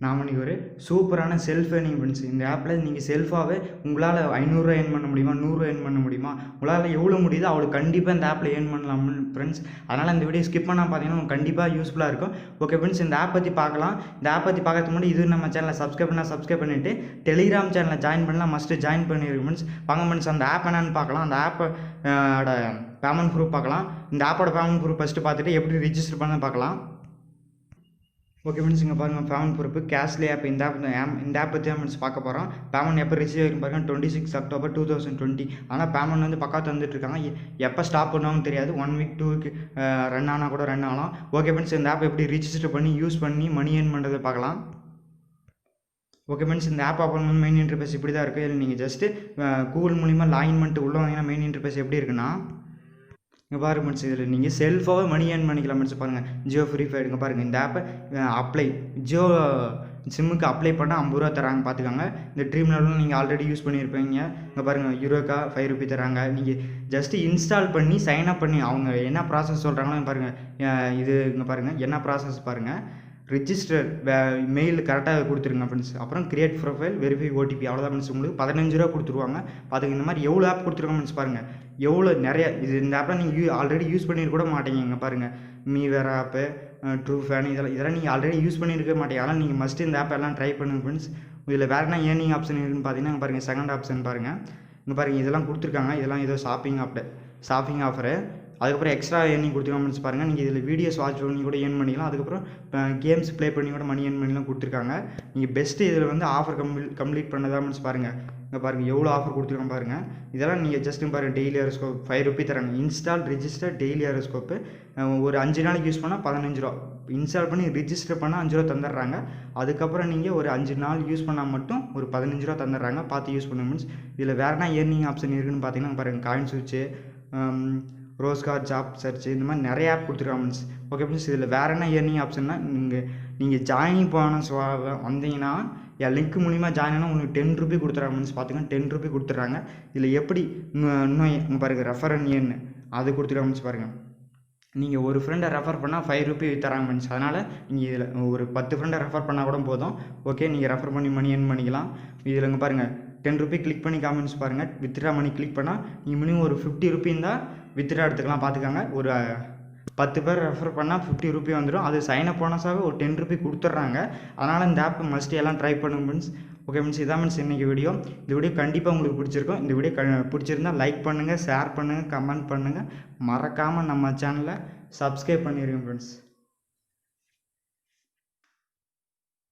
நாம் இன்றைக்கி ஒரு சூப்பரான செல்ஃப் ஏர்னிங் ஃப்ரெண்ட்ஸ். இந்த ஆப்பில் நீங்கள் செல்ஃபாகவே உங்களால் 500 ஏர்ன் பண்ண முடியுமா, 100 ஏர்ன் பண்ண முடியுமா, உங்களால் எவ்வளோ முடியுதோ அவ்வளோ கண்டிப்பாக இந்த ஆப்பில் ஏர்ன் பண்ணலாம் ஃப்ரெண்ட்ஸ். அதனால் இந்த வீடியோ ஸ்கிப் பண்ணால் பார்த்தீங்கன்னா உங்களுக்கு கண்டிப்பாக யூஸ்ஃபுல்லாக இருக்கும். ஓகே ஃப்ரெண்ட்ஸ், இந்த ஆப் பற்றி பார்க்கலாம். இந்த ஆப் பற்றி பார்க்கறதுக்கு முன்னாடி இது நம்ம சேனலை சப்ஸ்கிரைப் பண்ணிவிட்டு டெலிகிராம் சேனலில் ஜாயின் பண்ணலாம். மஸ்ட்டு ஜாயின் பண்ணிடுங்க ஃப்ரெண்ட்ஸ். வாங்க ஃப்ரெண்ட்ஸ், அந்த ஆப் என்னன்னு பார்க்கலாம். அந்த ஆப்போட பேமெண்ட் ப்ரூஃப் பார்க்கலாம். இந்த ஆப்போட பேமெண்ட் ப்ரூஃப் ஃபஸ்ட்டு பார்த்துட்டு எப்படி ரிஜிஸ்டர் பண்ண பார்க்கலாம். ஓகே ஃப்ரெண்ட்ஸ், இங்கே பாருங்கள் பேமெண்ட் ப்ரூஃப் Cashley ஆப். இந்த ஆப் பற்றி தான் ஃப்ரெண்ட்ஸ் பார்க்க போகிறோம். பேமெண்ட் எப்போ ரிசீவ் ஆகிருக்கு பாருங்கள், 26 அக்டோபர் 2020. ஆனால் பேமெண்ட் வந்து பக்கத்து வந்துட்டுருக்காங்க. எப்போ ஸ்டாப் பண்ணுவாங்கன்னு தெரியாது. 1 வீக் 2 வீக் ரன் ஆனால் கூட ரன் ஆகலாம். ஓகே ஃப்ரெண்ட்ஸ், இந்த ஆப் எப்படி ரிஜிஸ்டர் பண்ணி யூஸ் பண்ணி மணி ஏர்ன் பண்ணுறதை பார்க்கலாம். ஓகே ஃப்ரெண்ட்ஸ், இந்த ஆப் ஓப்பன் பண்ணி மெயின் இன்டர்ஃபேஸ் இப்படி தான் இருக்குது. இதில் நீங்கள் ஜஸ்ட்டு கூகுள் மூலிமா லாகின் பண்ணிட்டு உள்ள வந்தீங்கன்னா மெயின் இன்டர்ஃபேஸ் எப்படி இருக்குன்னா, இங்கே பாருங்க ஃப்ரெண்ட்ஸ், இதில் நீங்கள் செல்ஃபாகவே மணி ஏர்ன் பண்ணிக்கலாம் ஃப்ரெண்ட்ஸ். பாருங்கள், ஜியோ ஃப்ரீ ஃபயர். இங்கே பாருங்கள், இந்த ஆப்பை அப்ளை ஜியோ சிம்முக்கு அப்ளை பண்ணால் 50 ரூபா தராங்க பார்த்துக்காங்க. இந்த ட்ரீம் லெவலில் நீங்கள் ஆல்ரெடி யூஸ் பண்ணியிருப்பீங்க. இங்கே பாருங்கள், Qureka 5 ரூபி தராங்க. நீங்கள் ஜஸ்ட்டு இன்ஸ்டால் பண்ணி சைன் அப் பண்ணி அவங்க என்ன ப்ராசஸ் சொல்கிறாங்களோ பாருங்கள். இது இங்கே பாருங்கள் என்ன ப்ராசஸ் பாருங்கள். ரிஜிஸ்டர் மெயில் கரெக்டாக கொடுத்துருங்க ஃப்ரெண்ட்ஸ். அப்புறம் கிரியேட் ப்ரொஃபைல், வெரிஃபை ஓடிபி, அவ்வளோதான் ஃப்ரெண்ட்ஸ். உங்களுக்கு 15 ரூபா கொடுத்துருவாங்க. அதுக்கு இந்த மாதிரி எவ்வளோ ஆப் கொடுத்துருக்காங்க ஃப்ரெண்ட்ஸ் பாருங்கள். எவ்வளோ நிறைய இது இந்த ஆப்பில் நீங்கள் ஆல்ரெடி யூஸ் பண்ணியிருக்க கூட மாட்டீங்க. இங்கே பாருங்கள், மீவேர் ஆப்பு, ட்ரூ ஃபேன், இதெல்லாம் நீங்கள் ஆல்ரெடி யூஸ் பண்ணியிருக்க மாட்டீங்க. ஆனால் நீங்கள் மஸ்ட்டு இந்த ஆப் எல்லாம் ட்ரை பண்ணுங்க ஃப்ரெண்ட்ஸ். இதில் வேறு என்ன ஏர்னிங் ஆப்ஷன் இருக்குன்னு பார்த்தீங்கன்னா, இங்கே பாருங்கள் செகண்ட் ஆப்ஷன் பாருங்கள். இங்கே பாருங்கள், இதெல்லாம் கொடுத்துருக்காங்க. இதெல்லாம் ஏதோ ஷாப்பிங் ஆஃபரு. அதுக்கப்புறம் எக்ஸ்ட்ரா ஏர்னிங் கொடுத்துருக்காங்க ஃப்ரெண்ட்ஸ் பாருங்கள். நீங்கள் இதில் வீடியோஸ் வாட்ச் பண்ணி கூட ஏர்ன் பண்ணிக்கலாம். அதுக்கப்புறம் கேம்ஸ் ப்ளே பண்ணி கூட மணி ஏர்ன் பண்ணிலாம் கொடுத்துருக்காங்க. நீங்கள் பெஸ்ட்டு இதில் வந்து ஆஃபர் கம்ப்ளீட் பண்ணதான் ஃப்ரெண்ட்ஸ் பாருங்கள். இங்கே பாருங்கள் எவ்வளோ ஆஃபர் கொடுத்துருக்காங்க பாருங்கள். இதெல்லாம் நீங்கள் ஜஸ்ட்டு பாருங்கள், டெய்லி ஹாரோஸ்கோப் 5 ரூபி தராங்க. இன்ஸ்டால் ரிஜிஸ்டர் டெய்லி ஹாரோஸ்கோப்பு ஒரு 5 நாளைக்கு யூஸ் பண்ணால் 15 ரூபா. இன்ஸ்டால் பண்ணி ரிஜிஸ்டர் பண்ணால் 5 ரூபா தந்துடுறாங்க. அதுக்கப்புறம் நீங்கள் ஒரு 5 நாள் யூஸ் பண்ணால் மட்டும் ஒரு 15 ரூபா தந்துடுறாங்க. பார்த்து யூஸ் பண்ணுங்க மீன்ஸ். இதில் வேறு என்ன ஏர்னிங் ஆப்ஷன் இருக்குதுன்னு பார்த்தீங்கன்னா பாருங்கள், காயின் சுவிட்சு, ரோஸ்கார், ஜாப் சர்ச், இந்த மாதிரி நிறைய ஆப் கொடுத்துருக்காங்க மீன்ஸ். ஓகே ஃப்ரெண்ட்ஸ், இதில் வேறு என்ன ஏர்னிங் ஆப்ஷன்னா, நீங்கள் ஜாயினிங் போன வந்தீங்கன்னா என் லிங்க் மூலிமா ஜாயின் ஆனால் உங்களுக்கு 10 ரூபி கொடுத்துறாங்க மீன்ஸ். பார்த்துக்கோங்க, 10 ரூபி கொடுத்துட்றாங்க. இதில் எப்படி இன்னும் இங்கே பாருங்கள் ரெஃபர் அண்ட் ஏர்ன் அது கொடுத்துருக்காங்க மீன்ஸ். பாருங்கள், நீங்கள் ஒரு ஃப்ரெண்டை ரெஃபர் பண்ணால் 5 ரூபி தராங்க மீன்ஸ். அதனால் நீங்கள் இதில் ஒரு 10 ஃப்ரெண்டை ரெஃபர் பண்ணால் கூட போதும். ஓகே, நீங்கள் ரெஃபர் பண்ணி மணி ஏர்ன் பண்ணிக்கலாம். இதில் இங்கே பாருங்கள் 10 ரூபி கிளிக் பண்ணி காமிச்சு பாருங்கள். வித்ட்ரா மணி கிளிக் பண்ணால் நீங்கள் மினிமம் ஒரு 50 ரூபி இருந்தால் வித்ட்ரா எடுத்துக்கலாம். பார்த்துக்காங்க, ஒரு 10 பேர் ரெஃபர் பண்ணால் 50 ரூபி வந்துடும். அது சைன் அப் போனஸாக ஒரு 10 ரூபி கொடுத்துட்றாங்க. அதனால் இந்த ஆப் மஸ்ட்டு எல்லாம் ட்ரை பண்ணுங்க ஃப்ரெண்ட்ஸ். ஓகே ஃப்ரெண்ட்ஸ், இதான் ஃப்ரெண்ட்ஸ் இன்றைக்கி வீடியோ. இந்த வீடியோ கண்டிப்பாக உங்களுக்கு பிடிச்சிருக்கும். இந்த வீடியோ பிடிச்சிருந்தால் லைக் பண்ணுங்கள், ஷேர் பண்ணுங்கள், கமெண்ட் பண்ணுங்கள். மறக்காமல் நம்ம சேனலை சப்ஸ்கிரைப் பண்ணிடுங்க ஃப்ரெண்ட்ஸ்.